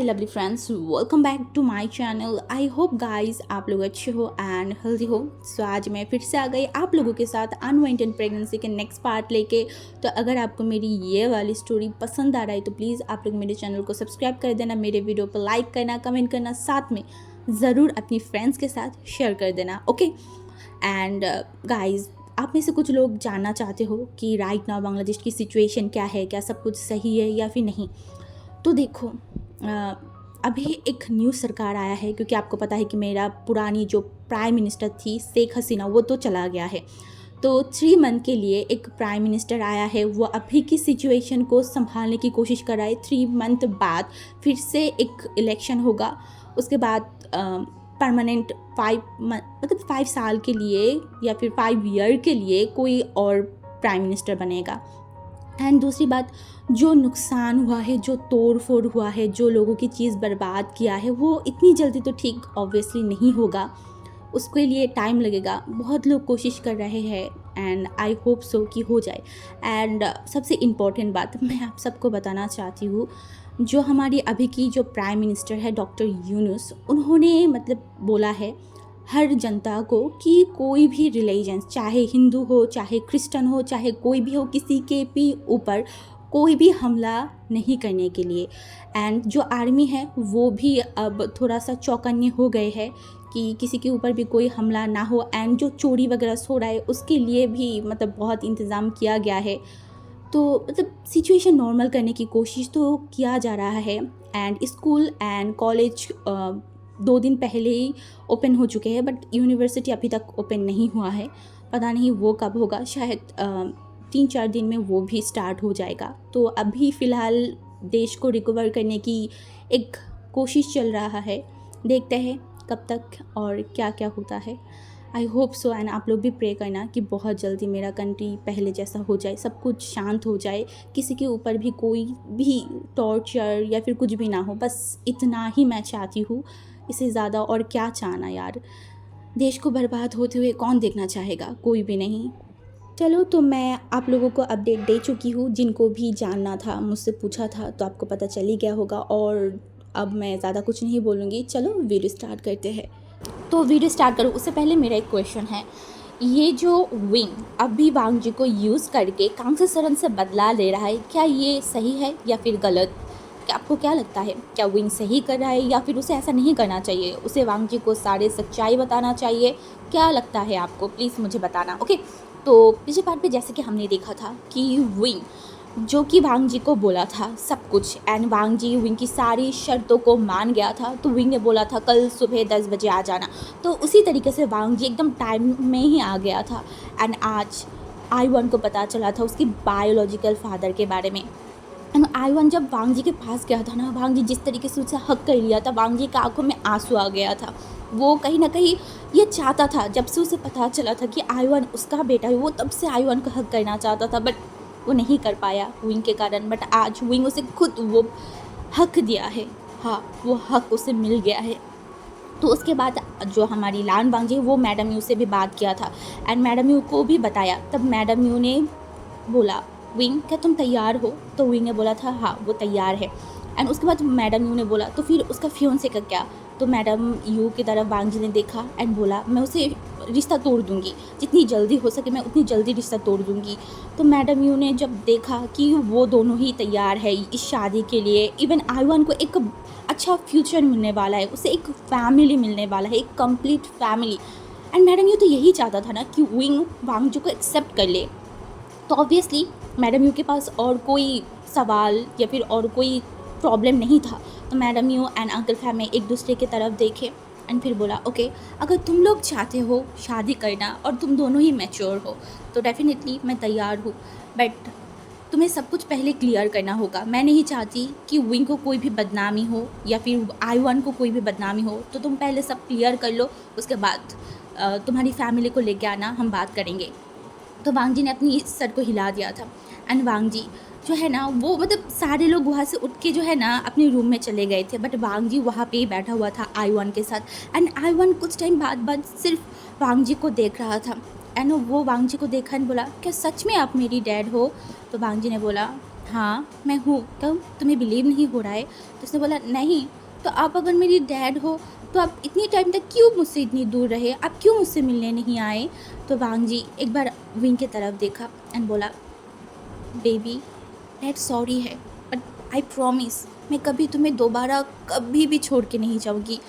Lovely friends, welcome back to my channel. I hope guys आप लोग अच्छे हो एंड हेल्दी हो। सो आज मैं फिर से आ गई आप लोगों के साथ अनवांटेड प्रेगनेंसी के नेक्स्ट पार्ट लेके। तो अगर आपको मेरी ये वाली स्टोरी पसंद आ रहा है तो प्लीज़ आप लोग मेरे चैनल को सब्सक्राइब कर देना, मेरे वीडियो पर लाइक करना, कमेंट करना, साथ में ज़रूर अपनी फ्रेंड्स के साथ शेयर कर देना। ओके एंड गाइज़, आप में से कुछ लोग जानना चाहते हो कि राइट नाउ बांग्लादेश की सिचुएशन क्या है, क्या सब कुछ सही है या फिर नहीं। तो देखो, अभी एक न्यू सरकार आया है, क्योंकि आपको पता है कि मेरा पुरानी जो प्राइम मिनिस्टर थी शेख हसीना, वो तो चला गया है। तो 3 मंथ के लिए एक प्राइम मिनिस्टर आया है, वो अभी की सिचुएशन को संभालने की कोशिश कर रहा है। 3 मंथ बाद फिर से एक इलेक्शन होगा, उसके बाद परमानेंट 5 साल के लिए या फिर 5 ईयर के लिए कोई और प्राइम मिनिस्टर बनेगा। एंड दूसरी बात, जो नुकसान हुआ है, जो तोड़ फोड़ हुआ है, जो लोगों की चीज़ बर्बाद किया है, वो इतनी जल्दी तो ठीक ऑब्वियसली नहीं होगा, उसके लिए टाइम लगेगा। बहुत लोग कोशिश कर रहे हैं एंड आई होप सो कि हो जाए। एंड सबसे इम्पॉर्टेंट बात मैं आप सबको बताना चाहती हूँ, जो हमारी अभी की जो प्राइम मिनिस्टर है डॉक्टर यूनुस, उन्होंने मतलब बोला है हर जनता को कि कोई भी रिलीजन, चाहे हिंदू हो, चाहे क्रिश्चियन हो, चाहे कोई भी हो, किसी के भी ऊपर कोई भी हमला नहीं करने के लिए। एंड जो आर्मी है वो भी अब थोड़ा सा चौकन्ने हो गए हैं कि किसी के ऊपर भी कोई हमला ना हो। एंड जो चोरी वगैरह हो रहा है उसके लिए भी मतलब बहुत इंतज़ाम किया गया है। तो मतलब सिचुएशन नॉर्मल करने की कोशिश तो किया जा रहा है। एंड स्कूल एंड कॉलेज 2 दिन पहले ही ओपन हो चुके हैं, बट यूनिवर्सिटी अभी तक ओपन नहीं हुआ है। पता नहीं वो कब होगा, शायद 3-4 दिन में वो भी स्टार्ट हो जाएगा। तो अभी फ़िलहाल देश को रिकवर करने की एक कोशिश चल रहा है, देखते हैं कब तक और क्या क्या होता है। I hope so. एंड आप लोग भी प्रे करना कि बहुत जल्दी मेरा कंट्री पहले जैसा हो जाए, सब कुछ शांत हो जाए, किसी के ऊपर भी कोई भी टॉर्चर या फिर कुछ भी ना हो। बस इतना ही मैं चाहती हूँ, इससे ज़्यादा और क्या चाहना यार। देश को बर्बाद होते हुए कौन देखना चाहेगा, कोई भी नहीं। चलो, तो मैं आप लोगों को अपडेट दे चुकी हूँ, जिनको भी जानना था मुझसे पूछा था तो आपको पता चल ही गया होगा। और अब मैं ज़्यादा कुछ नहीं बोलूँगी, चलो वीडियो स्टार्ट करते हैं। तो वीडियो स्टार्ट करूँ उससे पहले मेरा एक क्वेश्चन है, ये जो विंग अभी वांगजी को यूज़ करके कांग्रेस शरण से बदला ले रहा है, क्या ये सही है या फिर गलत? आपको क्या लगता है, क्या विंग सही कर रहा है या फिर उसे ऐसा नहीं करना चाहिए, उसे वांगजी को सारे सच्चाई बताना चाहिए? क्या लगता है आपको, प्लीज़ मुझे बताना। ओके, तो पिछले पार्ट पे जैसे कि हमने देखा था कि विंग जो कि वांगजी को बोला था सब कुछ, एंड वांगजी विंग की सारी शर्तों को मान गया था। तो विंग ने बोला था कल सुबह 10 बजे आ जाना, तो उसी तरीके से वांगजी एकदम टाइम में ही आ गया था। एंड आज आई-1 को पता चला था उसकी बायोलॉजिकल फादर के बारे में। एंड आई-1 जब वांगजी के पास गया था ना, वांगजी जिस तरीके से उसे हक कर लिया था, वांगजी की आंखों में आंसू आ गया था। वो कहीं ना कहीं ये चाहता था, जब से उसे पता चला था कि आई-1 उसका बेटा है, वो तब से आई-1 को हक करना चाहता था, बट वो नहीं कर पाया विंग के कारण। बट आज विंग उसे खुद वो हक दिया है, हाँ वो हक उसे मिल गया है। तो उसके बाद जो हमारी लान वांगजी है, वो मैडम यू से भी बात किया था एंड मैडम यू को भी बताया। तब मैडम यू ने बोला विंग क्या तुम तैयार हो? तो विंग ने बोला था हाँ वो तैयार है। एंड उसके बाद मैडम यू ने बोला तो फिर उसका फियोंसे का क्या? तो मैडम यू की तरफ वांगजी ने देखा एंड बोला मैं उसे रिश्ता तोड़ दूंगी, जितनी जल्दी हो सके मैं उतनी जल्दी रिश्ता तोड़ दूंगी। तो मैडम यू ने जब देखा कि वो दोनों ही तैयार है इस शादी के लिए, इवन आई-1 को एक अच्छा फ्यूचर मिलने वाला है, उसे एक फैमिली मिलने वाला है, एक complete family. And madam you तो यही चाहता था ना कि विंग वांगजी को एक्सेप्ट कर ले। तो ऑब्वियसली मैडम यू के पास और कोई सवाल या फिर और कोई प्रॉब्लम नहीं था। तो मैडम यू एंड अंकल फैमी एक दूसरे की तरफ देखे एंड फिर बोला ओके, अगर तुम लोग चाहते हो शादी करना और तुम दोनों ही मैच्योर हो तो डेफिनेटली मैं तैयार हूँ, बट तुम्हें सब कुछ पहले क्लियर करना होगा। मैं नहीं चाहती कि विंग को कोई भी बदनामी हो या फिर आई-1 को कोई भी बदनामी हो, तो तुम पहले सब क्लियर कर लो, उसके बाद तुम्हारी फैमिली को लेके आना, हम बात करेंगे। तो वांगजी ने अपनी सर को हिला दिया था। एंड वांगजी जो है ना, वो मतलब सारे लोग वहाँ से उठ के जो है ना अपने रूम में चले गए थे, बट वांगजी वहाँ पे ही बैठा हुआ था आई-1 के साथ। एंड आई-1 कुछ टाइम बाद सिर्फ वांगजी को देख रहा था। एंड वो वांगजी को देखा एंड बोला क्या सच में आप मेरी डैड हो? तो वांगजी ने बोला हाँ मैं हूँ, क्यों तुम्हें बिलीव नहीं हो रहा है? तो उसने बोला नहीं। तो आप अगर मेरी डैड हो तो आप इतनी टाइम तक क्यों मुझसे इतनी दूर रहे, आप क्यों मुझसे मिलने नहीं आए? तो वांग जी एक बार विंग की तरफ देखा एंड बोला, बेबी डैड सॉरी है, बट आई प्रॉमिस मैं कभी तुम्हें दोबारा कभी भी छोड़ के नहीं जाऊँगी।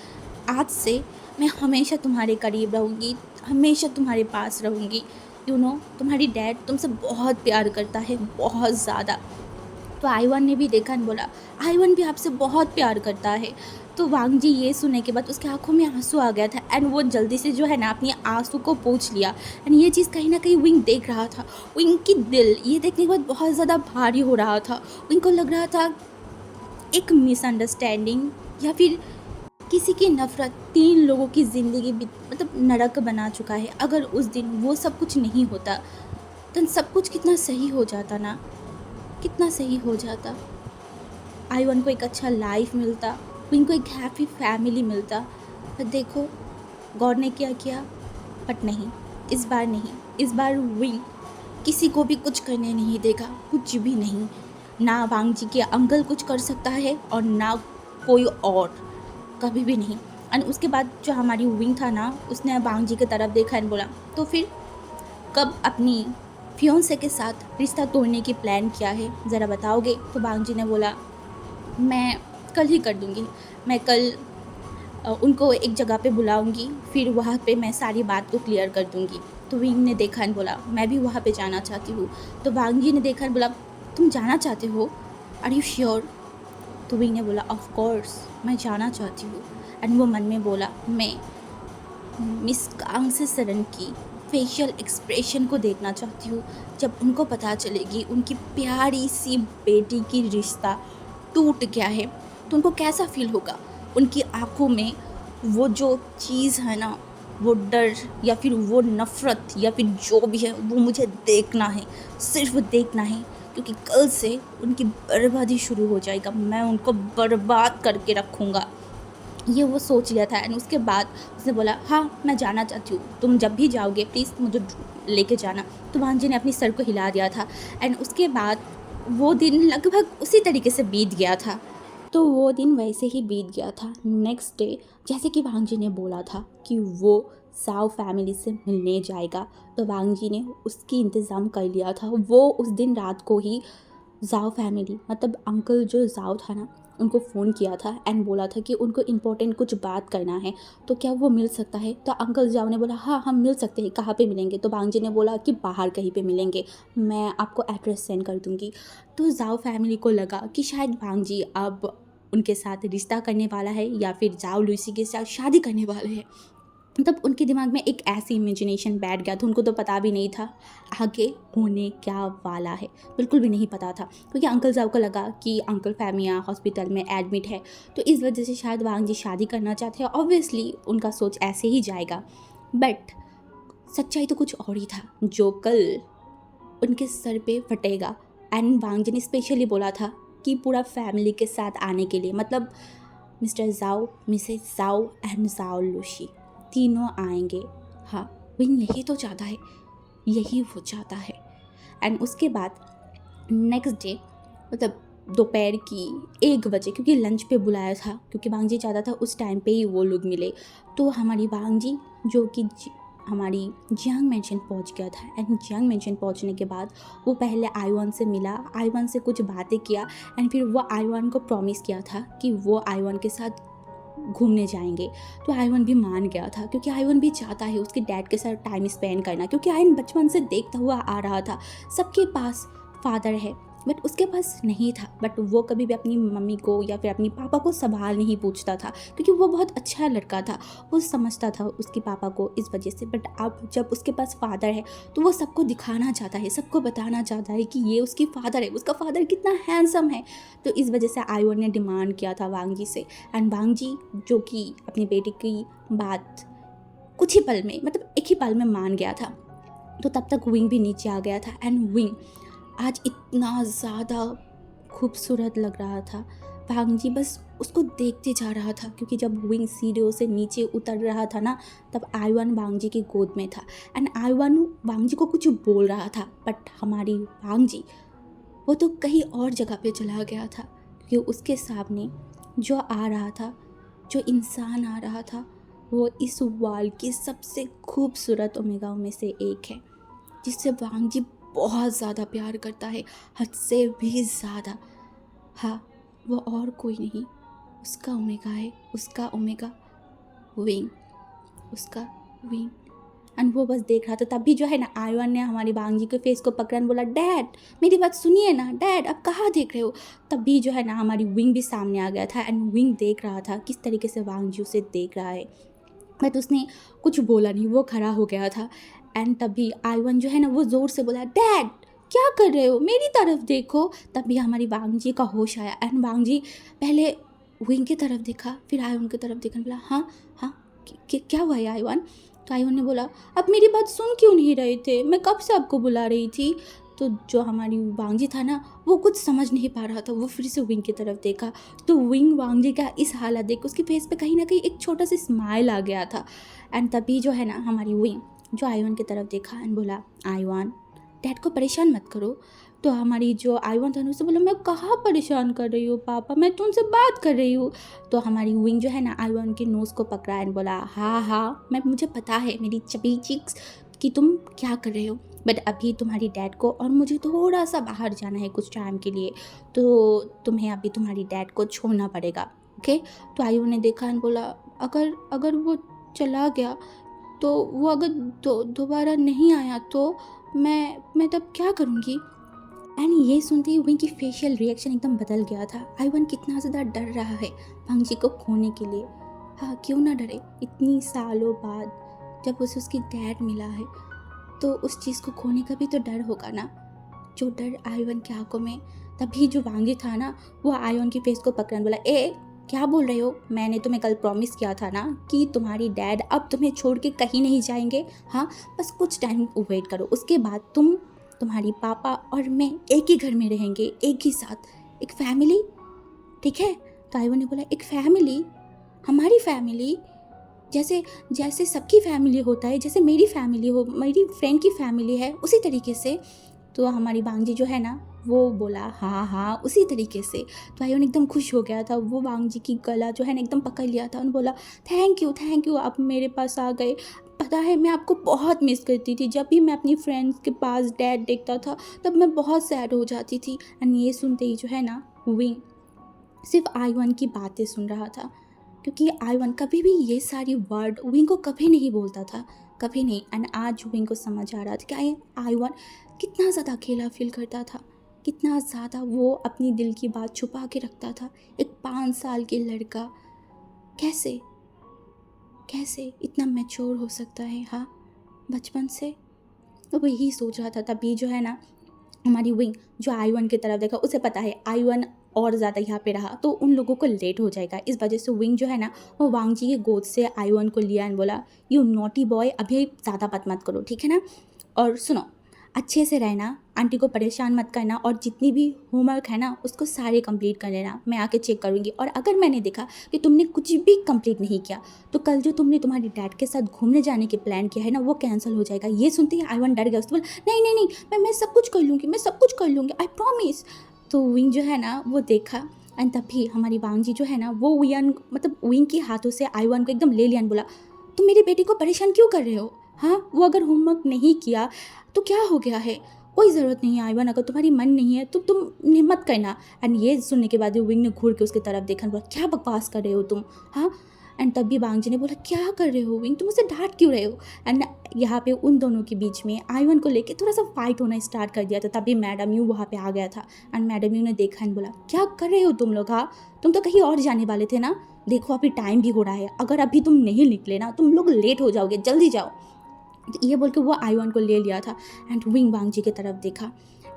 आज से मैं हमेशा तुम्हारे करीब रहूँगी, हमेशा तुम्हारे पास रहूँगी। तुम्हारी डैड तुमसे बहुत प्यार करता है, बहुत ज़्यादा। तो आईवन ने भी देखा और बोला, आईवन भी आपसे बहुत प्यार करता है। तो वांग जी ये सुनने के बाद उसके आंखों में आंसू आ गया था एंड वो जल्दी से जो है ना अपनी आंसू को पोंछ लिया। एंड ये चीज़ कहीं ना कहीं विंग देख रहा था। विंग की दिल ये देखने के बाद बहुत ज़्यादा भारी हो रहा था। विंग को लग रहा था एक मिसअंडरस्टैंडिंग या फिर किसी की नफ़रत 3 लोगों की ज़िंदगी मतलब नरक बना चुका है। अगर उस दिन वो सब कुछ नहीं होता तो सब कुछ कितना सही हो जाता ना, कितना सही हो जाता। आईवन को एक अच्छा लाइफ मिलता, विंग को एक हैप्पी फैमिली मिलता। पर देखो गॉड ने क्या किया, बट नहीं, इस बार नहीं। इस बार विंग किसी को भी कुछ करने नहीं देगा, कुछ भी नहीं। ना वांग जी के अंकल कुछ कर सकता है और ना कोई और, कभी भी नहीं। एंड उसके बाद जो हमारी विंग था ना, उसने वांग जी की तरफ देखा एंड बोला, तो फिर कब अपनी फियोंसे के साथ रिश्ता तोड़ने की प्लान किया है, ज़रा बताओगे? तो वांग जी ने बोला, मैं कल ही कर दूँगी। मैं कल उनको एक जगह पे बुलाऊँगी, फिर वहाँ पे मैं सारी बात को क्लियर कर दूँगी। तो विंग ने देखा एंड बोला, मैं भी वहाँ पे जाना चाहती हूँ। तो वांग जी ने देखा एंड बोला, तुम जाना चाहते हो? Are you sure? तो विंग ने बोला, ऑफ कोर्स मैं जाना चाहती हूँ। एंड वो मन में बोला, मैं मिस कांग से सरन की फेशियल एक्सप्रेशन को देखना चाहती हूँ, जब उनको पता चलेगी उनकी प्यारी सी बेटी की रिश्ता टूट गया है तो उनको कैसा फील होगा। उनकी आंखों में वो जो चीज़ है ना, वो डर या फिर वो नफ़रत या फिर जो भी है, वो मुझे देखना है, सिर्फ देखना है। क्योंकि कल से उनकी बर्बादी शुरू हो जाएगा, मैं उनको बर्बाद करके रखूँगा। ये वो सोच लिया था। एंड उसके बाद उसने बोला, हाँ मैं जाना चाहती हूँ, तुम जब भी जाओगे प्लीज़ मुझे लेके जाना। तो भांजी ने अपनी सर को हिला दिया था। एंड उसके बाद वो दिन लगभग उसी तरीके से बीत गया था। तो वो दिन वैसे ही बीत गया था। नेक्स्ट डे जैसे कि वांग जी ने बोला था कि वो साव फैमिली से मिलने जाएगा, तो वांग जी ने उसकी इंतज़ाम कर लिया था। वो उस दिन रात को ही जाओ फैमिली मतलब अंकल जो जाओ था ना, उनको फ़ोन किया था एंड बोला था कि उनको इम्पोर्टेंट कुछ बात करना है, तो क्या वो मिल सकता है? तो अंकल जाओ ने बोला, हाँ हम मिल सकते हैं, कहाँ पे मिलेंगे? तो बांग जी ने बोला कि बाहर कहीं पे मिलेंगे, मैं आपको एड्रेस सेंड कर दूँगी। तो जाओ फैमिली को लगा कि शायद बांग जी अब उनके साथ रिश्ता करने वाला है या फिर जाओ लूसी के साथ शादी करने वाले हैं। मतलब उनके दिमाग में एक ऐसी इमेजिनेशन बैठ गया था। उनको तो पता भी नहीं था आगे होने क्या वाला है, बिल्कुल भी नहीं पता था। क्योंकि अंकल साहब को लगा कि अंकल फैमिया हॉस्पिटल में एडमिट है, तो इस वजह से शायद वांग जी शादी करना चाहते हैं। ऑब्वियसली उनका सोच ऐसे ही जाएगा, बट सच्चाई तो कुछ और ही था जो कल उनके सर पे फटेगा। एंड वांग जी ने स्पेशली बोला था कि पूरा फैमिली के साथ आने के लिए, मतलब मिस्टर जाओ, मिसेस जाओ एंड जाओ लूशी तीनों आएंगे। हाँ, विंग यही तो चाहता है, यही वो चाहता है। एंड उसके बाद नेक्स्ट डे मतलब दोपहर की 1 बजे, क्योंकि लंच पे बुलाया था, क्योंकि बांग जी चाहता था उस टाइम पे ही वो लोग मिले। तो हमारी बांग जी जो कि हमारी जियांग मेंशन पहुंच गया था। एंड जियांग मेंशन पहुंचने के बाद वो पहले आईवान से मिला, आईवान से कुछ बातें किया एंड फिर वो आईवान को प्रॉमिस किया था कि वो आईवान के साथ घूमने जाएंगे। तो आईवन भी मान गया था, क्योंकि आईवन भी चाहता है उसके डैड के साथ टाइम स्पेंड करना, क्योंकि आईवन बचपन से देखता हुआ आ रहा था सबके पास फादर है बट उसके पास नहीं था। बट वो कभी भी अपनी मम्मी को या फिर अपनी पापा को सवाल नहीं पूछता था, क्योंकि वो बहुत अच्छा लड़का था, वो समझता था उसके पापा को इस वजह से। बट अब जब उसके पास फादर है तो वो सबको दिखाना चाहता है, सबको बताना चाहता है कि ये उसकी फादर है, उसका फादर कितना हैंडसम है। तो इस वजह से आईवन ने डिमांड किया था वांग जी से। एंड वांग जी जो कि अपनी बेटी की बात कुछ ही पल में, मतलब एक ही पल में मान गया था। तो तब तक विंग भी नीचे आ गया था। एंड विंग आज इतना ज़्यादा खूबसूरत लग रहा था। वांग जी बस उसको देखते जा रहा था, क्योंकि जब विंग सीढ़ियों से नीचे उतर रहा था ना, तब आईवान वांग जी की गोद में था। एंड आईवान वांग जी को कुछ बोल रहा था, बट हमारी वांग जी वो तो कहीं और जगह पे चला गया था, क्योंकि उसके सामने जो आ रहा था, जो इंसान आ रहा था, वो इस वर्ल्ड की सबसे खूबसूरत ओमेगाओं में से एक है, जिससे वांग जी बहुत ज़्यादा प्यार करता है, हद से भी ज़्यादा। हाँ, वो और कोई नहीं, उसका ओमेगा है, उसका ओमेगा विंग, उसका विंग। एंड वो बस देख रहा था। तभी जो है ना आयवन ने हमारी वांग जी के फेस को पकड़ा और बोला, डैड मेरी बात सुनिए ना, डैड आप कहाँ देख रहे हो। तभी जो है ना हमारी विंग भी सामने आ गया था एंड विंग देख रहा था किस तरीके से वांग जी उसे देख रहा है, बट उसने कुछ बोला नहीं, वो खड़ा हो गया था। एंड तभी आयवन जो है ना वो ज़ोर से बोला, डैड क्या कर रहे हो, मेरी तरफ देखो। तभी हमारी वांग जी का होश आया एंड वांग जी पहले विंग की तरफ देखा, फिर आयवन की तरफ देखा, बोला हाँ हाँ क्या हुआ है आयवन। तो आयवन ने बोला, अब मेरी बात सुन क्यों नहीं रहे थे, मैं कब से आपको बुला रही थी। तो जो हमारी वांग जी था ना वो कुछ समझ नहीं पा रहा था, वो फिर से विंग की तरफ देखा। तो विंग वांग जी का इस हालत देख उसके फेस पे कहीं ना कहीं एक छोटा सा स्माइल आ गया था। एंड तभी जो है ना हमारी विंग जो आयवन की तरफ देखा एंड बोला, आयवन डैड को परेशान मत करो। तो हमारी जो आयवन था उससे बोला, मैं कहाँ परेशान कर रही हूँ पापा, मैं तुमसे बात कर रही हूँ। तो हमारी विंग जो है ना आयवन के नोज़ को पकड़ा एंड बोला, हाँ हाँ मुझे पता है मेरी चबी चिक्स कि तुम क्या कर रहे हो, बट अभी तुम्हारी डैड को और मुझे थोड़ा सा बाहर जाना है कुछ टाइम के लिए, तो तुम्हें अभी तुम्हारी डैड को छोड़ना पड़ेगा, ओके। तो आयु ने देखा एंड बोला, अगर वो चला गया तो वो अगर दोबारा नहीं आया तो मैं तब क्या करूँगी। एंड ये सुनते ही विंग की फेशियल रिएक्शन एकदम बदल गया था। आयवन कितना ज़्यादा डर रहा है वांग जी को खोने के लिए। हाँ क्यों ना डरे, इतनी सालों बाद जब उसे उसकी डैड मिला है तो उस चीज़ को खोने का भी तो डर होगा ना, जो डर आयवन की आंखों में। तभी जो वांग जी था ना वो आयवन की फेस को पकड़ने बोला, ए क्या बोल रहे हो, मैंने तुम्हें कल प्रॉमिस किया था ना कि तुम्हारी डैड अब तुम्हें छोड़ के कहीं नहीं जाएंगे। हाँ बस कुछ टाइम वेट करो, उसके बाद तुम्हारी पापा और मैं एक ही घर में रहेंगे, एक ही साथ, एक फैमिली, ठीक है। तो आयवन ने बोला, एक फैमिली, हमारी फैमिली, जैसे जैसे सबकी फैमिली होता है, जैसे मेरी फैमिली हो, मेरी फ्रेंड की फैमिली है उसी तरीके से। तो हमारी वांग जी जो है ना वो बोला, हाँ हाँ उसी तरीके से। तो आयन एकदम खुश हो गया था, वो वांग जी की गला जो है ना एकदम पकड़ लिया था, उन्होंने बोला, थैंक यू आप मेरे पास आ गए। पता है मैं आपको बहुत मिस करती थी, जब भी मैं अपनी फ्रेंड्स के पास डैड देखता था तब मैं बहुत सैड हो जाती थी। एंड ये सुनते ही जो है ना विंग सिर्फ आयवन की बातें सुन रहा था, क्योंकि आयवन कभी भी ये सारी वर्ड विंग को कभी नहीं बोलता था, कभी नहीं। एंड आज विंग को समझ आ रहा था कि आयवन कितना ज़्यादा अकेला फील करता था, कितना ज़्यादा वो अपनी दिल की बात छुपा के रखता था। एक 5 साल के लड़का कैसे कैसे इतना मैच्योर हो सकता है, हाँ बचपन से। तो वो यही सोच रहा था। तभी जो है ना हमारी विंग जो आयवन की तरफ देखा, उसे पता है आयवन और ज़्यादा यहाँ पे रहा तो उन लोगों को लेट हो जाएगा, इस वजह से विंग जो है ना वो वांग जी के गोद से आयवन को लिया एंड बोला, यू नॉटी बॉय अभी ज़्यादा बात मत करो, ठीक है ना, और सुनो अच्छे से रहना, आंटी को परेशान मत करना, और जितनी भी होमवर्क है ना उसको सारे कंप्लीट कर लेना, मैं आके चेक करूँगी। और अगर मैंने देखा कि तुमने कुछ भी कंप्लीट नहीं किया तो कल जो तुमने तुम्हारी डैड के साथ घूमने जाने के प्लान किया है ना वो कैंसिल हो जाएगा। ये सुनते ही आयवन डर गया, उसने बोला, नहीं मैं सब कुछ कर लूँगी, मैं सब कुछ कर लूँगी, आई प्रॉमिस। तो विंग जो है ना वो देखा एंड तभी हमारी वांग जी जो है ना वो विंग के हाथों से आयवन को एकदम ले लिया एंड बोला, तुम मेरी बेटी को परेशान क्यों कर रहे हो, हाँ वो अगर होमवर्क नहीं किया तो क्या हो गया है, कोई ज़रूरत नहीं है आयवन, अगर तुम्हारी मन नहीं है तो तुम हिम्मत करना। एंड ये सुनने के बाद विंग ने घूर के उसकी तरफ देखा, बोला क्या बकवास कर रहे हो तुम, हाँ। एंड तभी वांग जी ने बोला, क्या कर रहे हो विंग, तुम उसे डांट क्यों रहे हो। एंड यहाँ पे उन दोनों के बीच में आयवन को लेके थोड़ा सा फाइट होना स्टार्ट कर दिया था। तभी मैडम यू वहाँ पे आ गया था एंड मैडम यू ने देखा एंड बोला, क्या कर रहे हो तुम लोग, हाँ तुम तो कहीं और जाने वाले थे ना, देखो अभी टाइम भी हो रहा है, अगर अभी तुम नहीं निकले ना तुम लोग लेट हो जाओगे, जल्दी जाओ। तो ये बोल के वो आयवन को ले लिया था एंड विंग वांग जी की तरफ देखा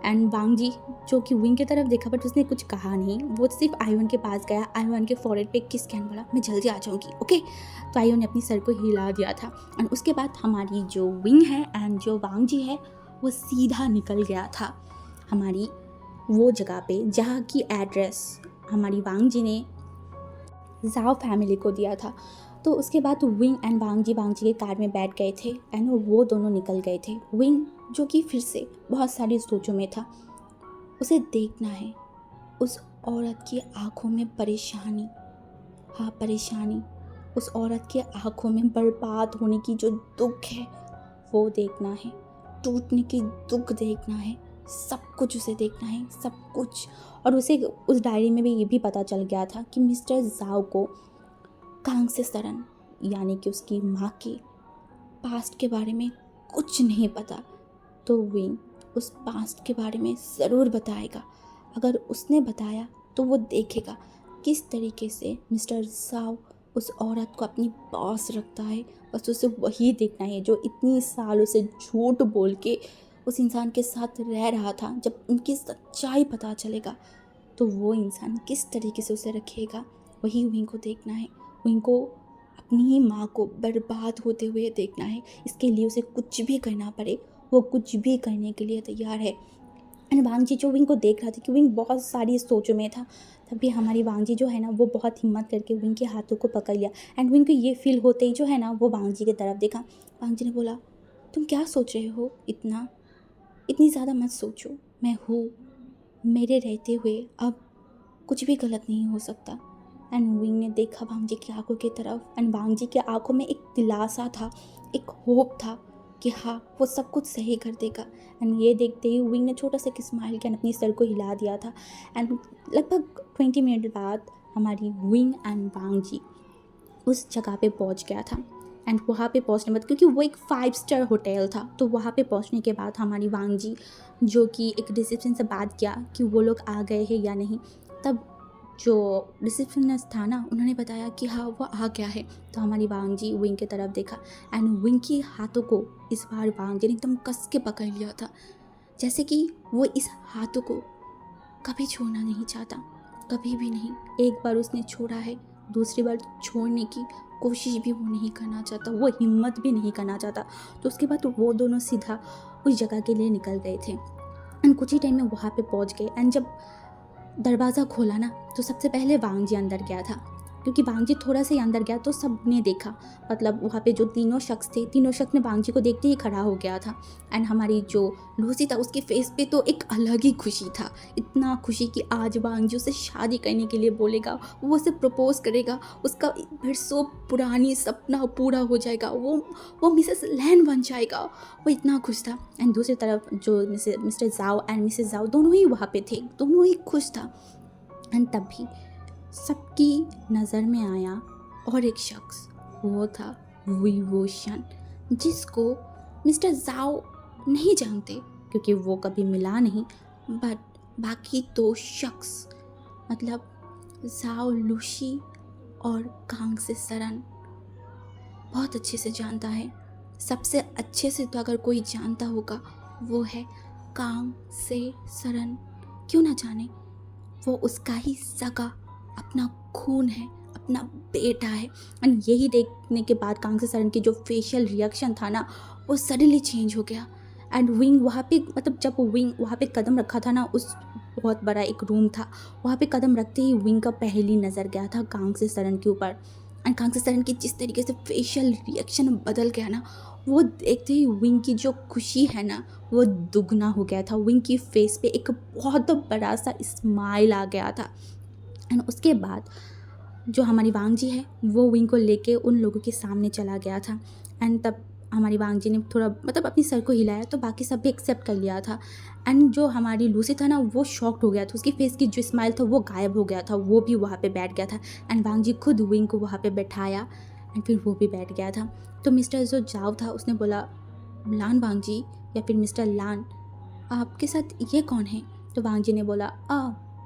एंड वांग जी जो कि विंग की तरफ देखा बट उसने कुछ कहा नहीं, वो सिर्फ आयवन के पास गया, आयवन के फॉरहेड पे किस कैन बोला, मैं जल्दी आ जाऊँगी, ओके। तो आयवन ने अपनी सर को हिला दिया था एंड उसके बाद हमारी जो विंग है एंड जो वांग जी है वो सीधा निकल गया था हमारी वो जगह पे जहाँ की एड्रेस हमारी वांग जी ने जाओ फैमिली को दिया था। तो उसके बाद विंग एंड वांग जी के कार में बैठ गए थे एंड वो दोनों निकल गए थे। विंग जो कि फिर से बहुत सारी सोचों में था, उसे देखना है। उस औरत की आंखों में परेशानी, हाँ परेशानी, उस औरत की आंखों में बर्बाद होने की जो दुख है वो देखना है, टूटने की दुख देखना है, सब कुछ उसे देखना है, सब कुछ। और उसे उस डायरी में भी ये भी पता चल गया था कि मिस्टर जाओ को कांग से सरन यानी कि उसकी माँ के पास्ट के बारे में कुछ नहीं पता। तो विंग उस पास्ट के बारे में ज़रूर बताएगा। अगर उसने बताया तो वो देखेगा किस तरीके से मिस्टर जाओ उस औरत को अपनी बॉस रखता है। बस उसे वही देखना है जो इतनी सालों से झूठ बोल के उस इंसान के साथ रह रहा था। जब उनकी सच्चाई पता चलेगा तो वो इंसान किस तरीके से उसे रखेगा, वही विंग को देखना है। विंग को अपनी ही माँ को बर्बाद होते हुए देखना है। इसके लिए उसे कुछ भी करना पड़े वो कुछ भी करने के लिए तैयार है। एंड वांगजी जो विंग को देख रहा था कि विंग बहुत सारी सोचों में था, तभी हमारी वांगजी जो है ना वो बहुत हिम्मत करके विंग के हाथों को पकड़ लिया। एंड विंग को ये फील होते ही जो है ना वो वांगजी की तरफ देखा। वांगजी ने बोला, तुम क्या सोच रहे हो, इतनी ज़्यादा मत सोचो, मैं हूँ, मेरे रहते हुए अब कुछ भी गलत नहीं हो सकता। एंड विंग ने देखा वांगजी की आंखों की तरफ एंड वांगजी की आंखों में एक दिलासा था, एक होप था कि हाँ वो सब कुछ सही कर देगा। एंड ये देखते ही विंग ने छोटा सा एक स्माइल किया, अपनी सर को हिला दिया था। एंड लगभग 20 मिनट बाद हमारी विंग एंड वांगजी उस जगह पे पहुंच गया था। एंड वहाँ पे पहुंचने बाद, क्योंकि वो एक 5 स्टार होटल था, तो वहाँ पे पहुंचने के बाद हमारी वांगजी जो कि एक रिसेप्शन से बात किया कि वो लोग आ गए हैं या नहीं, तब जो रिसेप्शनिस्ट था ना उन्होंने बताया कि हाँ वो आ गया है। तो हमारी वांगजी विंग की तरफ देखा एंड विंग की हाथों को इस बार वांगजी ने एकदम कस के पकड़ लिया था, जैसे कि वो इस हाथों को कभी छोड़ना नहीं चाहता, कभी भी नहीं। एक बार उसने छोड़ा है, दूसरी बार छोड़ने की कोशिश भी वो नहीं करना चाहता, वो हिम्मत भी नहीं करना चाहता। तो उसके बाद वो दोनों सीधा उस जगह के लिए निकल गए थे। एंड कुछ ही टाइम में वहाँ पे पहुँच गए। एंड जब दरवाज़ा खोला ना तो सबसे पहले वांगजी अंदर गया था, क्योंकि वांगजी थोड़ा सा ही अंदर गया तो सबने देखा। मतलब वहाँ पे जो तीनों शख्स थे, तीनों शख्स ने वांगजी को देखते ही खड़ा हो गया था। एंड हमारी जो लूसी था उसके फेस पे तो एक अलग ही खुशी था, इतना खुशी कि आज वांगजी उसे शादी करने के लिए बोलेगा, वो उसे प्रपोज करेगा, उसका बरसों पुरानी सपना पूरा हो जाएगा, वो मिसेस लैन बन जाएगा। वो इतना खुश था। एंड दूसरी तरफ जो मिस्टर जाओ एंड मिसेस जाओ दोनों ही वहाँ पे थे, दोनों ही खुश था। एंड तभी सबकी नज़र में आया और एक शख्स, वो था विवोशन, जिसको मिस्टर जाओ नहीं जानते क्योंकि वो कभी मिला नहीं, बट बाकी 2 शख्स मतलब जाओ लूशी और कांग से सरन बहुत अच्छे से जानता है। सबसे अच्छे से तो अगर कोई जानता होगा वो है कांग से सरन। क्यों ना जाने, वो उसका ही सगा अपना खून है, अपना बेटा है। एंड यही देखने के बाद कांग से सरन की जो फेशियल रिएक्शन था ना वो सडनली चेंज हो गया। एंड विंग वहाँ पे मतलब जब विंग वहाँ पे कदम रखा था ना, उस बहुत बड़ा एक रूम था, वहाँ पे कदम रखते ही विंग का पहली नज़र गया था कांग से सरन के ऊपर। एंड कांग से सरन की जिस तरीके से फेशियल रिएक्शन बदल गया ना, वो देखते ही विंग की जो खुशी है ना वो दुगना हो गया था। विंग की फेस पे एक बहुत बड़ा सा स्माइल आ गया था। एंड उसके बाद जो हमारी वांगजी है वो विंग को लेके उन लोगों के सामने चला गया था। एंड तब हमारी वांगजी ने थोड़ा मतलब अपनी सर को हिलाया तो बाकी सब भी एक्सेप्ट कर लिया था। एंड जो हमारी लूसी था ना वो शॉक्ड हो गया था, उसकी फेस की जो स्माइल था वो गायब हो गया था, वो भी वहाँ पे बैठ गया था। एंड वांगजी खुद विंग को वहाँ पे बैठाया एंड फिर वो भी बैठ गया था। तो मिस्टर जो जाओ था उसने बोला, लान वांगजी या फिर मिस्टर लान, आपके साथ ये कौन है? तो वांगजी ने बोला,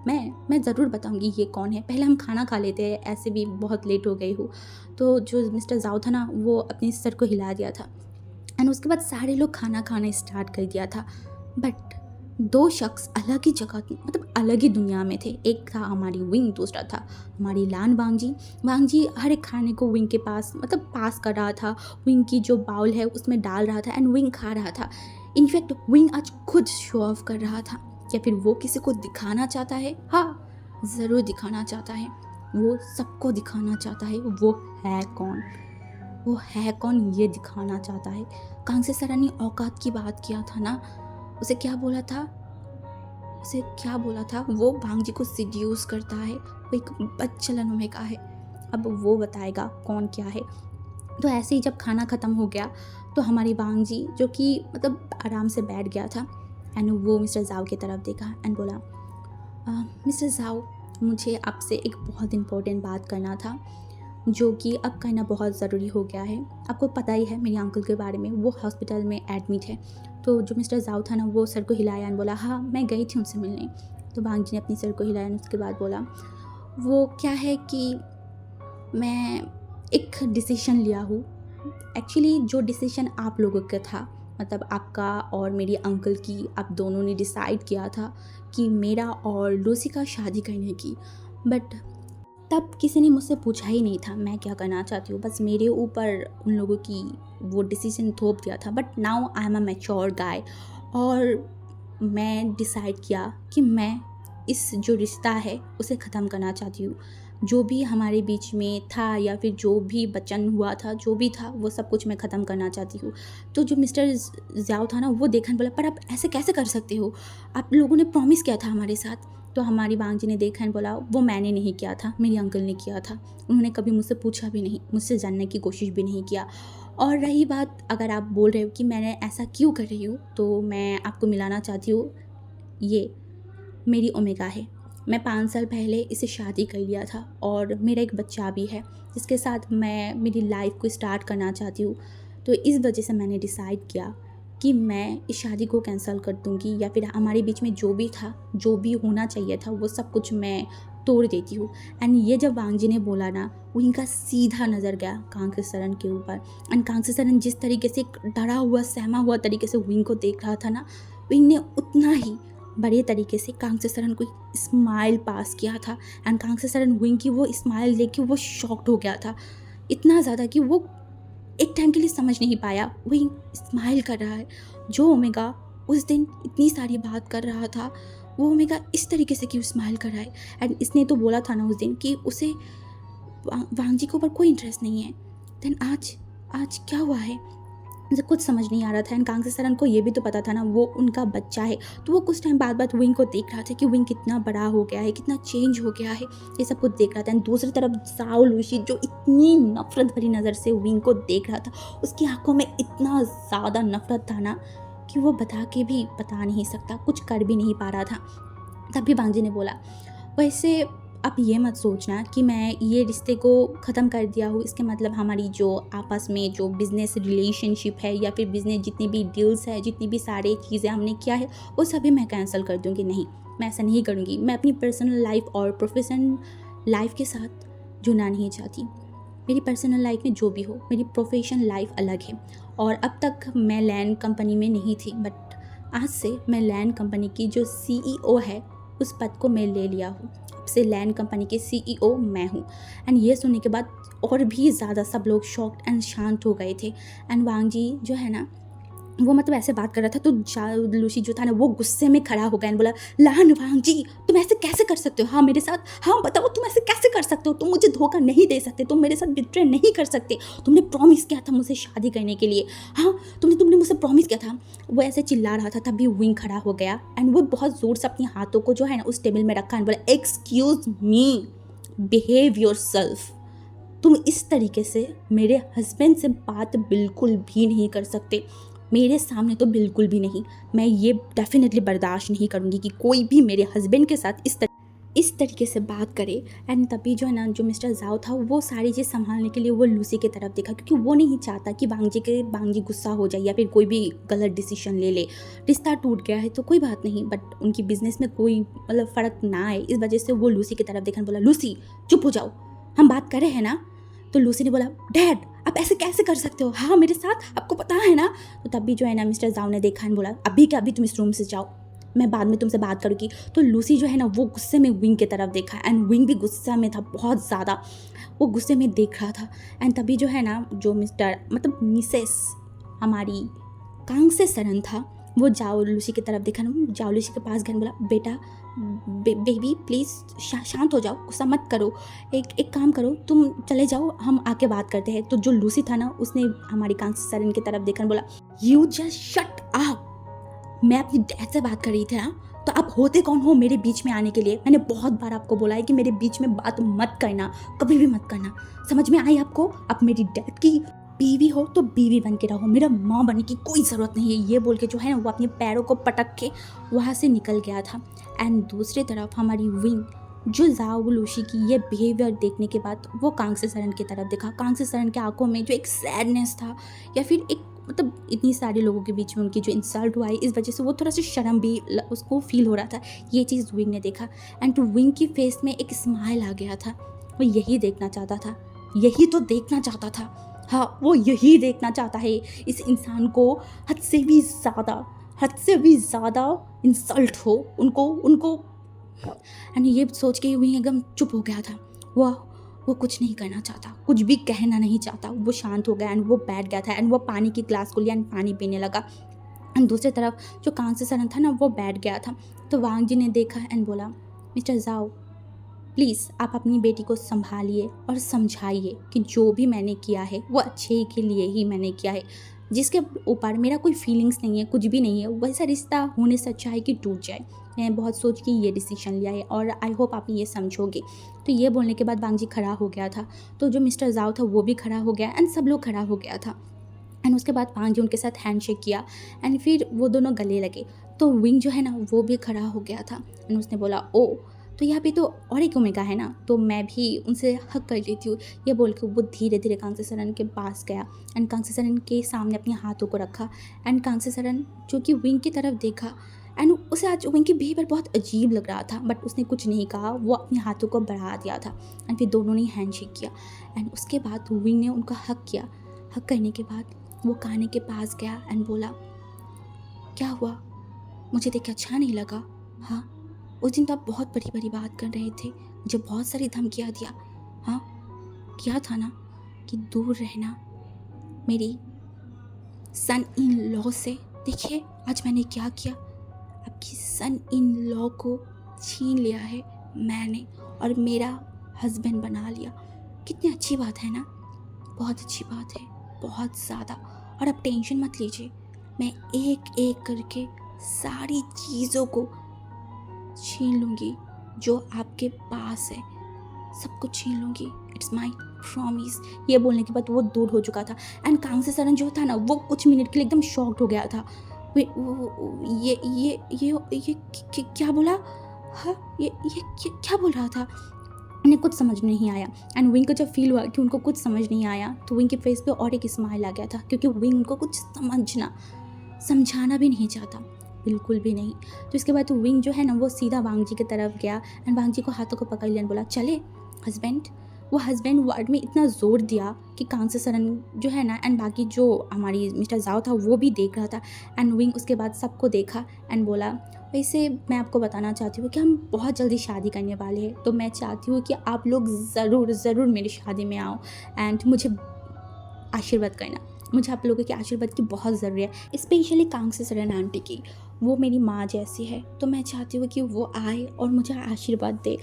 मैं ज़रूर बताऊंगी ये कौन है, पहले हम खाना खा लेते हैं, ऐसे भी बहुत लेट हो गई हूँ। तो जो मिस्टर जाओ था ना वो अपने सर को हिला दिया था। एंड उसके बाद सारे लोग खाना खाना स्टार्ट कर दिया था। बट 2 शख्स अलग ही जगह मतलब अलग ही दुनिया में थे। एक था हमारी विंग, दूसरा था हमारी लान वांगजी। वांगजी हर एक खाने को विंग के पास मतलब पास कर रहा था, विंग की जो बाउल है उसमें डाल रहा था एंड विंग खा रहा था। इनफैक्ट विंग आज खुद शो ऑफ कर रहा था, या फिर वो किसी को दिखाना चाहता है, हाँ ज़रूर दिखाना चाहता है, वो सबको दिखाना चाहता है वो है कौन, वो है कौन ये दिखाना चाहता है। कांग से सरन ने औकात की बात किया था ना, उसे क्या बोला था, उसे क्या बोला था, वो भांग जी को सिड्यूस करता है, वो एक बदचलन ओमेगा है। अब वो बताएगा कौन क्या है। तो ऐसे ही जब खाना ख़त्म हो गया तो हमारी भांग जी, जो कि मतलब आराम से बैठ गया था, एंड वो मिस्टर जाओ की तरफ देखा एंड बोला, मिस्टर जाओ, मुझे आपसे एक बहुत इम्पोर्टेंट बात करना था, जो कि अब कहना बहुत ज़रूरी हो गया है। आपको पता ही है मेरे अंकल के बारे में, वो हॉस्पिटल में एडमिट है। तो जो मिस्टर जाओ था ना, वो सर को हिलाया एंड बोला, हाँ मैं गई थी उनसे मिलने। तो भांग जी ने अपनी सर को हिलाया एंड उसके बाद बोला, वो क्या है कि मैं एक डिसीजन लिया हूँ। एक्चुअली जो डिसीजन आप लोगों का था, मतलब आपका और मेरी अंकल की, आप दोनों ने डिसाइड किया था कि मेरा और लूसी का शादी करने की, बट तब किसी ने मुझसे पूछा ही नहीं था मैं क्या करना चाहती हूँ। बस मेरे ऊपर उन लोगों की वो डिसीजन थोप दिया था। But now I am a mature guy, और मैं डिसाइड किया कि मैं इस जो रिश्ता है उसे ख़त्म करना चाहती हूँ। जो भी हमारे बीच में था या फिर जो भी बचन हुआ था, जो भी था, वो सब कुछ मैं ख़त्म करना चाहती हूँ। तो जो मिस्टर ज़ियाओ था ना, वो देखा बोला, पर आप ऐसे कैसे कर सकते हो, आप लोगों ने प्रॉमिस किया था हमारे साथ। तो हमारी बांग जी ने देखा एंड बोला, वो मैंने नहीं किया था, मेरे अंकल ने किया था। उन्होंने कभी मुझसे पूछा भी नहीं, मुझसे जानने की कोशिश भी नहीं किया। और रही बात, अगर आप बोल रहे हो कि मैंने ऐसा क्यों कर रही हूँ, तो मैं आपको मिलाना चाहती हूँ, ये मेरी ओमेगा है। मैं 5 साल पहले इसे शादी कर लिया था और मेरा एक बच्चा भी है, जिसके साथ मैं मेरी लाइफ को स्टार्ट करना चाहती हूँ। तो इस वजह से मैंने डिसाइड किया कि मैं इस शादी को कैंसिल कर दूँगी, या फिर हमारे बीच में जो भी था, जो भी होना चाहिए था, वो सब कुछ मैं तोड़ देती हूँ। एंड ये जब वांग जी ने बोला ना, वो इनका सीधा नज़र गया कांग्रेस सरन के ऊपर। एंड कांग्रेस सरन जिस तरीके से एक डरा हुआ, सहमा हुआ तरीके से विंग को देख रहा था ना, विंग ने उतना ही बड़े तरीके से कांग्रेस सरन को स्माइल पास किया था। एंड कांग्रेस सरन विंग की वो स्माइल देख के वो शॉक्ड हो गया था, इतना ज़्यादा कि वो एक टाइम के लिए समझ नहीं पाया विंग स्माइल कर रहा है। जो ओमेगा उस दिन इतनी सारी बात कर रहा था, वो ओमेगा इस तरीके से क्यों स्माइल कर रहा है। एंड इसने तो बोला था ना उस दिन कि उसे वांग जी के ऊपर कोई इंटरेस्ट नहीं है। देन आज क्या हुआ है, मुझे कुछ समझ नहीं आ रहा था। एंड कांग्रेस सरन को ये भी तो पता था ना, वो उनका बच्चा है। तो वो कुछ टाइम बाद विंग को देख रहा था कि विंग कितना बड़ा हो गया है, कितना चेंज हो गया है, ये सब कुछ देख रहा था। एंड दूसरी तरफ जाओ लूसी, जो इतनी नफरत भरी नज़र से विंग को देख रहा था, उसकी आंखों में इतना ज़्यादा नफरत था ना कि वो बता के भी बता नहीं सकता, कुछ कर भी नहीं पा रहा था। तभी बांजी ने बोला, वैसे आप ये मत सोचना कि मैं ये रिश्ते को ख़त्म कर दिया हूँ, इसके मतलब हमारी जो आपस में जो बिज़नेस रिलेशनशिप है, या फिर बिज़नेस जितनी भी डील्स है, जितनी भी सारी चीज़ें हमने किया है, वो सभी मैं कैंसिल कर दूँगी। नहीं, मैं ऐसा नहीं करूँगी। मैं अपनी पर्सनल लाइफ और प्रोफेशनल लाइफ के साथ जुड़ना नहीं चाहती। मेरी पर्सनल लाइफ में जो भी हो, मेरी प्रोफेशनल लाइफ अलग है। और अब तक मैं लैंड कंपनी में नहीं थी, बट आज से मैं लैंड कंपनी की जो CEO है, उस पद को मैं ले लिया हूँ। अब से लैंड कंपनी के CEO मैं हूँ। एंड ये सुनने के बाद और भी ज़्यादा सब लोग शॉक्ड एंड शांत हो गए थे। एंड वांग जी जो है ना, वो मतलब ऐसे बात कर रहा था, तो लूसी जो था ना, वो गुस्से में खड़ा हो गया एंड बोला, लान वांग जी, तुम ऐसे कैसे कर सकते हो, हाँ मेरे साथ, हाँ बताओ तुम ऐसे कैसे कर सकते हो, तुम मुझे धोखा नहीं दे सकते, तुम मेरे साथ बिट्रे नहीं कर सकते, तुमने प्रॉमिस किया था मुझसे शादी करने के लिए, हाँ तुमने मुझसे प्रॉमिस किया था। वो ऐसे चिल्ला रहा था, तभी विंग खड़ा हो गया एंड वो बहुत ज़ोर से अपने हाथों को जो है ना उस टेबल में रखा एंड बोला, एक्सक्यूज़ मी, बिहेव योरसेल्फ। तुम इस तरीके से मेरे हस्बैंड से बात बिल्कुल भी नहीं कर सकते, मेरे सामने तो बिल्कुल भी नहीं। मैं ये डेफिनेटली बर्दाश्त नहीं करूँगी कि कोई भी मेरे हस्बैंड के साथ इस तरीके से बात करे। एंड तभी जो है ना, जो मिस्टर जाओ था, वो सारी चीज़ संभालने के लिए वो लूसी की तरफ देखा, क्योंकि वो नहीं चाहता कि बांग जी गुस्सा हो जाए या फिर कोई भी गलत डिसीजन ले ले। रिश्ता टूट गया है तो कोई बात नहीं, बट उनकी बिजनेस में कोई मतलब फ़र्क ना आए, इस वजह से वो लूसी की तरफ देखा, बोला, लूसी चुप हो जाओ, हम बात कर रहे हैं ना। तो लूसी ने बोला, डैड आप ऐसे कैसे कर सकते हो, हाँ मेरे साथ, आपको पता है ना। तो तभी जो है ना, मिस्टर जाओ ने देखा एंड बोला, अभी क्या, अभी तुम इस रूम से जाओ, मैं बाद में तुमसे बात करूँगी। तो लूसी जो है ना, वो गुस्से में विंग की तरफ देखा एंड विंग भी गुस्सा में था, बहुत ज़्यादा वो गुस्से में देख रहा था। एंड तभी जो है ना, जो मिसेस हमारी कांग्रेस सरन था, वो जाओ लूसी की तरफ देखा ना, जाओ लूसी के पास गया, बोला, बेटा बेबी प्लीज़ शांत हो जाओ, गुस्सा मत करो, एक काम करो, तुम चले जाओ, हम आके बात करते हैं। तो जो लूसी था ना, उसने हमारी कांग्रेस सरन की तरफ देखा, बोला, यू जस्ट शट अप, मैं अपनी डैड से बात कर रही थी ना, तो आप होते कौन हो मेरे बीच में आने के लिए? मैंने बहुत बार आपको बोला है कि मेरे बीच में बात मत करना, कभी भी मत करना। समझ में आई आपको? आप मेरी डैड की बीवी हो तो बीवी बन के रहो, मेरा माँ बनने की कोई ज़रूरत नहीं है। ये बोल के जो है ना वो अपने पैरों को पटक के वहाँ से निकल गया था। एंड दूसरी तरफ हमारी विंग जो जाओ लूशी की ये बिहेवियर देखने के बाद वो कांग्से सरन की तरफ देखा। कांग्से सरन के आंखों में जो एक सैडनेस था या फिर एक मतलब इतनी सारे लोगों के बीच में उनकी जो इंसल्ट हुआ है इस वजह से वो थोड़ा सा शर्म भी उसको फील हो रहा था। ये चीज़ विंग ने देखा एंड विंग की फेस में एक स्माइल आ गया था। वो यही देखना चाहता था, यही तो देखना चाहता था। हाँ, वो यही देखना चाहता है इस इंसान को हद से भी ज़्यादा इंसल्ट हो उनको एंड ये सोच के विंग एकदम चुप हो गया था। वो कुछ नहीं करना चाहता, कुछ भी कहना नहीं चाहता। वो शांत हो गया एंड वो बैठ गया था एंड वो पानी की ग्लास को लिया एंड पानी पीने लगा। एंड दूसरी तरफ जो कांग्से सरन था ना वो बैठ गया था। तो वांग जी ने देखा एंड बोला, मिस्टर जाओ प्लीज़ आप अपनी बेटी को संभालिए और समझाइए कि जो भी मैंने किया है वो अच्छे के लिए ही मैंने किया है। जिसके ऊपर मेरा कोई फीलिंग्स नहीं है, कुछ भी नहीं है, वैसा रिश्ता होने से अच्छा है कि टूट जाए। मैं बहुत सोच के ये डिसीजन लिया है और आई होप आप ये समझोगे। तो ये बोलने के बाद वांग जी खड़ा हो गया था। तो जो मिस्टर जाओ था वो भी खड़ा हो गया एंड सब लोग खड़ा हो गया था। एंड उसके बाद वांग जी उनके साथ हैंडशेक किया एंड फिर वो दोनों गले लगे। तो विंग जो है ना वो भी खड़ा हो गया था एंड उसने बोला, ओ तो यहाँ पे तो और एक ओमेगा है ना, तो मैं भी उनसे हक कर लेती हूँ। ये बोल के वो धीरे धीरे कांग्से सरन के पास गया एंड कांग्से सरन के सामने अपने हाथों को रखा एंड कांग्से सरन जो कि विंग की तरफ देखा एंड उसे आज विंग की बिहेवियर बहुत अजीब लग रहा था बट उसने कुछ नहीं कहा। वो अपने हाथों को बढ़ा दिया था एंड फिर दोनों ने हैंडशेक किया एंड उसके बाद विंग ने उनका हक किया। हक करने के बाद वो काने के पास गया एंड बोला, क्या हुआ, मुझे देख के अच्छा नहीं लगा? हाँ, उस दिन तो आप बहुत बड़ी बड़ी बात कर रहे थे, मुझे बहुत सारी धमकियाँ दिया। हाँ, क्या था ना कि दूर रहना मेरी सन इन लॉ से। देखिए आज मैंने क्या किया, आपकी सन इन लॉ को छीन लिया है मैंने और मेरा हस्बैंड बना लिया। कितनी अच्छी बात है ना? बहुत अच्छी बात है, बहुत ज़्यादा। और आप टेंशन मत लीजिए, मैं एक एक करके सारी चीज़ों को छीन लूँगी जो आपके पास है, सब कुछ छीन लूँगी, इट्स माई प्रॉमिस। ये बोलने के बाद वो दूर हो चुका था एंड कांग्से सरन जो था ना वो कुछ मिनट के लिए एकदम शॉक्ड हो गया था। ये क्या बोला? हाँ, ये क्या बोल रहा था? उन्हें कुछ समझ में नहीं आया एंड विंग को जब फील हुआ कि उनको कुछ समझ नहीं आया तो विंग के फेस पे और एक स्माइल आ गया था क्योंकि विंग उनको कुछ समझाना भी नहीं चाहता, बिल्कुल भी नहीं। तो इसके बाद विंग जो है ना वो सीधा वांग जी की तरफ गया एंड वांग जी को हाथों को पकड़ लिया, बोला, चले हस्बैंड। वो हस्बैंड वर्ड में इतना ज़ोर दिया कि कांग्से सरन जो है ना एंड बाकी जो हमारी मिस्टर जाओ था वो भी देख रहा था एंड विंग उसके बाद सबको देखा एंड बोला, वैसे मैं आपको बताना चाहती हूँ कि हम बहुत जल्दी शादी करने वाले हैं, तो मैं चाहती हूँ कि आप लोग ज़रूर मेरी शादी में आओ एंड मुझे आशीर्वाद करना। मुझे आप लोगों के आशीर्वाद की बहुत ज़रूरत है, स्पेशली कांग्से सरन आंटी की। वो मेरी माँ जैसी है, तो मैं चाहती हूँ कि वो आए और मुझे आशीर्वाद दे।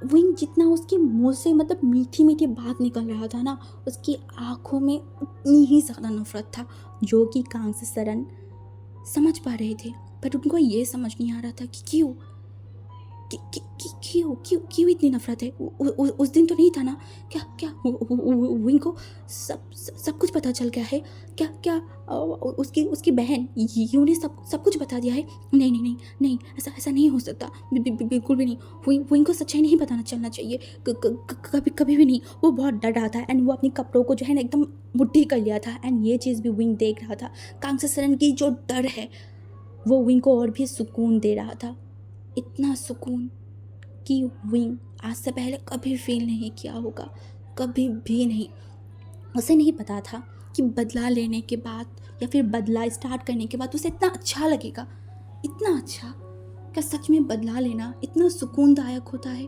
विंग जितना उसके मुंह से मतलब मीठी मीठी बात निकल रहा था ना, उसकी आँखों में उतनी ही ज़्यादा नफरत था जो कि कांग्से सरन समझ पा रहे थे। पर उनको ये समझ नहीं आ रहा था कि क्यों क्यों इतनी नफरत है। उस दिन तो नहीं था ना? क्या विंग को सब कुछ पता चल गया है? क्या उसकी बहन यू ने सब कुछ बता दिया है? नहीं, ऐसा नहीं हो सकता, बिल्कुल भी नहीं। विंग को सच्चाई नहीं बताना चलना चाहिए, कभी भी नहीं। वो बहुत डर रहा था एंड वो अपने कपड़ों को जो है ना एकदम मुट्ठी कर लिया था एंड ये चीज़ भी विंग देख रहा था। कांग्से सरन की जो डर है वो विंग को और भी सुकून दे रहा था, इतना सुकून कि विंग आज से पहले कभी फील नहीं किया होगा, कभी भी नहीं। उसे नहीं पता था कि बदला लेने के बाद या फिर बदला स्टार्ट करने के बाद उसे इतना अच्छा लगेगा, इतना अच्छा। क्या सच में बदला लेना इतना सुकूनदायक होता है?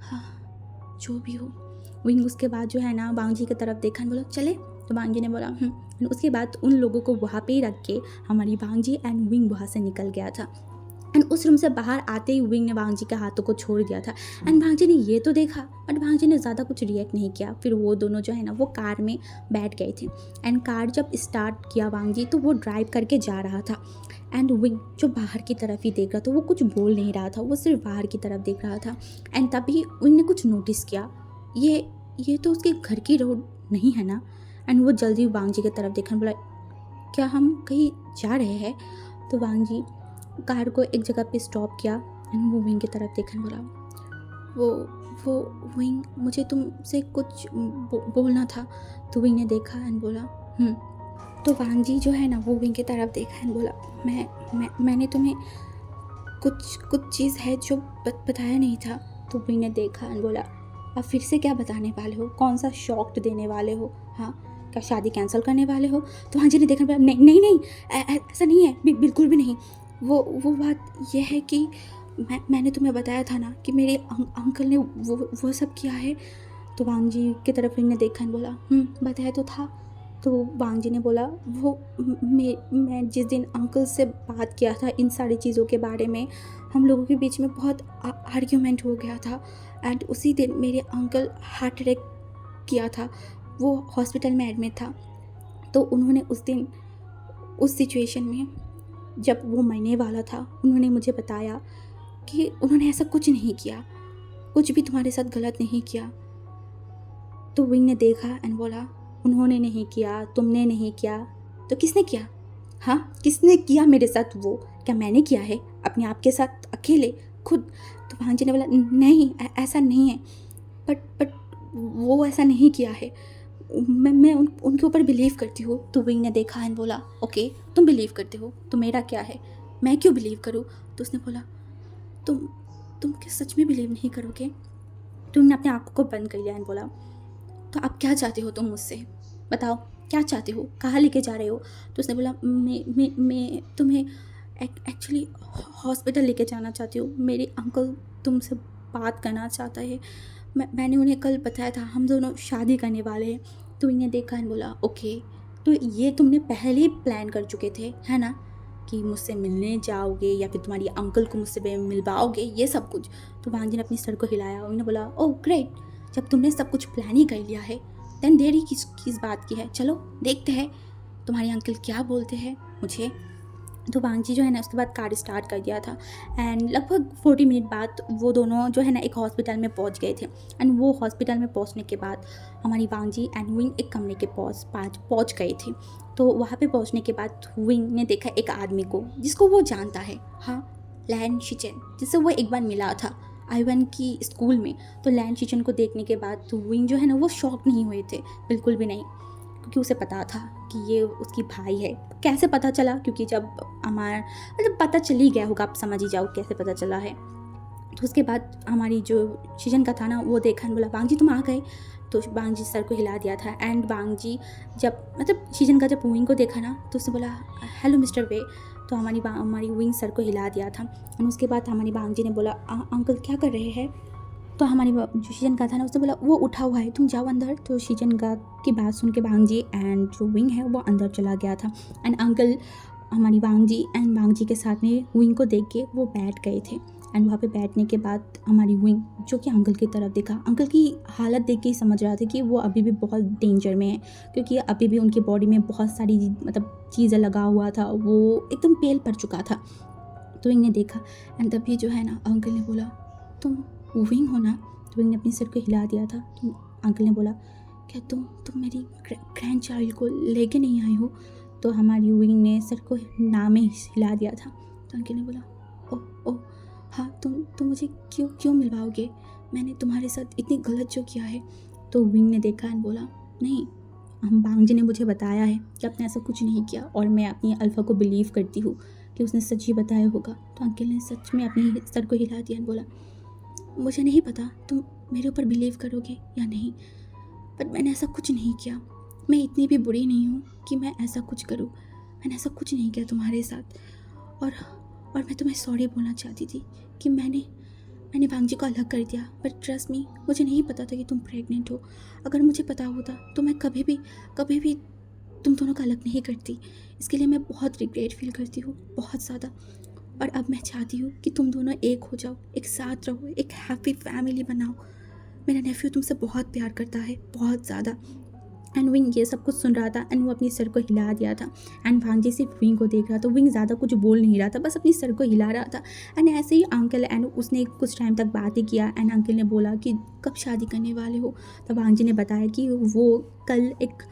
हाँ, जो भी हो। विंग उसके बाद जो है ना वांग जी की तरफ देखा, बोला, चले। तो वांग जी ने बोला उसके बाद उन लोगों को वहाँ पे ही रख के हमारी वांग जी एंड विंग वहाँ से निकल गया था। एंड उस रूम से बाहर आते ही विंग ने वांग जी के हाथों को छोड़ दिया था। एंड वांग जी ने ये तो देखा, बट वांग जी ने ज़्यादा कुछ रिएक्ट नहीं किया। फिर वो दोनों जो है ना वो कार में बैठ गए थे। एंड कार जब स्टार्ट किया वांग जी, तो वो ड्राइव करके जा रहा था। एंड विंग जो बाहर की तरफ ही देख रहा था, वो कुछ बोल नहीं रहा था, वो सिर्फ बाहर की तरफ देख रहा था। एंड तभी विंग ने कुछ नोटिस किया, ये तो उसके घर की रोड नहीं है ना। एंड वो जल्दी वांग जी की तरफ देखा, बोला क्या हम कहीं जा रहे हैं? तो वांग जी कार को एक जगह पे स्टॉप किया एंड वो विंग की तरफ देखा, बोला वो विंग, मुझे तुमसे कुछ बोलना था। तो विंग ने देखा एंड बोला तो वांग जी जो है ना वो विंग की तरफ देखा एंड बोला मैंने तुम्हें कुछ चीज़ है जो बताया नहीं था। तो विंग ने देखा एंड बोला अब फिर से क्या बताने वाले हो? कौन सा शॉक्ड देने वाले हो? हाँ, क्या शादी कैंसिल करने वाले हो? तो वांग जी ने देखा, नहीं ऐसा नहीं है, बिल्कुल भी नहीं। वो बात यह है कि मैंने तुम्हें बताया था ना कि मेरे अंकल ने वो सब किया है। तो वांग जी की तरफ विंग ने देखा एंड बोला बताया तो था। तो वांग जी ने बोला वो मैं जिस दिन अंकल से बात किया था इन सारी चीज़ों के बारे में, हम लोगों के बीच में बहुत आर्ग्यूमेंट हो गया था। एंड उसी दिन मेरे अंकल हार्ट अटैक किया था, वो हॉस्पिटल में एडमिट था। तो उन्होंने उस दिन उस सिचुएशन में जब वो मरने वाला था, उन्होंने मुझे बताया कि उन्होंने ऐसा कुछ नहीं किया, कुछ भी तुम्हारे साथ गलत नहीं किया। तो विंग ने देखा एंड बोला उन्होंने नहीं किया, तुमने नहीं किया, तो किसने किया? हाँ, किसने किया मेरे साथ? वो क्या मैंने किया है अपने आप के साथ अकेले खुद? तो वांग जी ने बोला नहीं ऐसा नहीं है, बट वो ऐसा नहीं किया है, मैं उनके ऊपर बिलीव करती हूँ। तो विंग ने देखा एंड बोला ओके, तुम बिलीव करते हो तो मेरा क्या है, मैं क्यों बिलीव करूँ? तो उसने बोला तुम क्या सच में बिलीव नहीं करोगे? तुमने अपने आँखों को बंद कर लिया एंड बोला तो अब क्या चाहते हो तुम मुझसे? बताओ क्या चाहते हो, कहाँ लेके जा रहे हो? तो उसने बोला मैं तुम्हें एक्चुअली हॉस्पिटल लेके जाना चाहती हूँ, मेरे अंकल तुमसे बात करना चाहता है। मैंने उन्हें कल बताया था हम दोनों शादी करने वाले हैं। तो इन्हें देखा एंड बोला ओके, तो ये तुमने पहले ही प्लान कर चुके थे है ना, कि मुझसे मिलने जाओगे या फिर तुम्हारी अंकल को मुझसे मिलवाओगे, ये सब कुछ? तो वांग जी ने अपनी सर को हिलाया और उन्होंने बोला ओह ग्रेट, जब तुमने सब कुछ प्लान ही कर लिया है देन देरी किस बात की है, चलो देखते हैं तुम्हारे अंकल क्या बोलते हैं मुझे। तो वांग जी जो है ना उसके बाद कार स्टार्ट कर दिया था। एंड लगभग 40 मिनट बाद वो दोनों जो है ना एक हॉस्पिटल में पहुंच गए थे। एंड वो हॉस्पिटल में पहुंचने के बाद हमारी वांग जी एंड विंग एक कमरे के पास पहुंच गए थे। तो वहाँ पे पहुंचने के बाद विंग ने देखा एक आदमी को जिसको वो जानता है, हाँ, लैन शिचेन, जिससे वो एक बार मिला था आईवन की स्कूल में। तो लैन शिचेन को देखने के बाद तो विंग जो है ना वो शॉक नहीं हुए थे, बिल्कुल भी नहीं, क्योंकि उसे पता था कि ये उसकी भाई है। कैसे पता चला? क्योंकि जब हमारा मतलब पता चल ही गया होगा, आप समझ ही जाओ कैसे पता चला है। तो उसके बाद हमारी जो शीजन का था ना वो देखा बोला वांग जी तुम आ गए। तो वांग जी सर को हिला दिया था। एंड वांग जी जब मतलब शीजन का जब विंग को देखा ना तो उसने बोला हेलो मिस्टर वे। तो हमारी विंग सर को हिला दिया था। और उसके बाद हमारी वांग जी ने बोला अंकल क्या कर रहे हैं? तो हमारी जो शीजन का था ना उसने बोला वो उठा हुआ है, तुम जाओ अंदर। तो शीजन का की बात सुन के वांग जी एंड जो विंग है वो अंदर चला गया था। एंड अंकल हमारी वांग जी एंड वांग जी के साथ में विंग को देख के वो बैठ गए थे। एंड वहाँ पे बैठने के बाद हमारी विंग जो कि अंकल की तरफ देखा, अंकल की हालत देख के ही समझ रहा था कि वो अभी भी बहुत डेंजर में है, क्योंकि अभी भी उनकी बॉडी में बहुत सारी मतलब चीज़ें लगा हुआ था, वो एकदम पेल पड़ चुका था। तो विंग ने देखा एंड तभी जो है ना अंकल ने बोला तुम विंग हो ना? तो विंग ने अपने सिर को हिला दिया था। तो अंकल ने बोला क्या तुम मेरी ग्रैंड चाइल्ड को लेके नहीं आई हो? तो हमारी विंग ने सर को नाम ही हिला दिया था। तो अंकल ने बोला ओ हाँ, तुम मुझे क्यों मिलवाओगे? मैंने तुम्हारे साथ इतनी गलत जो किया है। तो विंग ने देखा एंड बोला नहीं, वांग जी ने मुझे बताया है कि आपने ऐसा कुछ नहीं किया, और मैं अपनी अल्फ़ा को बिलीव करती हूँ कि उसने सच ही बताया होगा। तो अंकल ने सच में अपने सर को हिला दिया एंड बोला मुझे नहीं पता तुम मेरे ऊपर बिलीव करोगे या नहीं, बट मैंने ऐसा कुछ नहीं किया। मैं इतनी भी बुरी नहीं हूँ कि मैं ऐसा कुछ करूँ। मैंने ऐसा कुछ नहीं किया तुम्हारे साथ। और मैं तुम्हें सॉरी बोलना चाहती थी कि मैंने वांग जी को अलग कर दिया, बट ट्रस्ट मी, मुझे नहीं पता था कि तुम प्रेग्नेंट हो। अगर मुझे पता होता तो मैं कभी भी तुम दोनों का अलग नहीं करती। इसके लिए मैं बहुत रिग्रेट फील करती हूँ, बहुत ज़्यादा। और अब मैं चाहती हूँ कि तुम दोनों एक हो जाओ, एक साथ रहो, एक हैप्पी फैमिली बनाओ। मेरा नेफ्यू तुमसे बहुत प्यार करता है, बहुत ज़्यादा। एंड विंग ये सब कुछ सुन रहा था एंड वो अपनी सर को हिला दिया था। एंड भांजी सिर्फ विंग को देख रहा था। विंग ज़्यादा कुछ बोल नहीं रहा था, बस अपनी सर को हिला रहा था। एंड ऐसे ही अंकल एंड उसने कुछ टाइम तक बात ही किया एंड अंकल ने बोला कि कब शादी करने वाले हो। तो भांजी ने बताया कि वो कल एक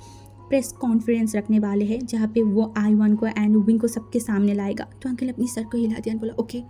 प्रेस कॉन्फ्रेंस रखने वाले हैं जहाँ पे वो आई वन को एंड विंग को सबके सामने लाएगा। तो अंकल ने अपनी सर को हिला दिया एंड बोला ओके।